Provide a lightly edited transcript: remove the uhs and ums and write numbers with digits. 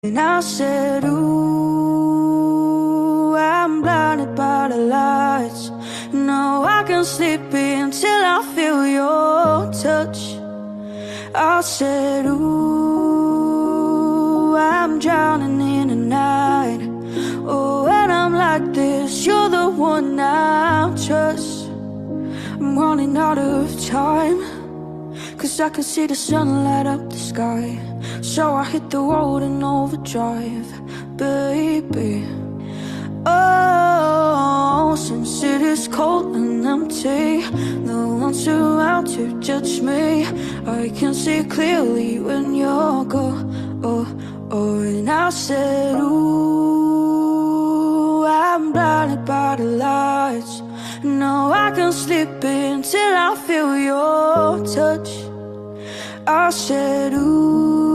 And I said, ooh, I'm blinded by the lights. No, I can't sleep until I feel your touch. I said, ooh, I'm drowning in the night. Oh, when I'm like this, you're the one I trust. I'm running out of time, 'cause I can see the sun light up the sky. So I hit the road in overdrive, baby. Oh, since it is cold and empty, no one's around to judge me. I can see clearly when you're gone. Oh, and I said, ooh, I'm blinded by the lights. No, I can't sleep until I feel your touch. I said, ooh,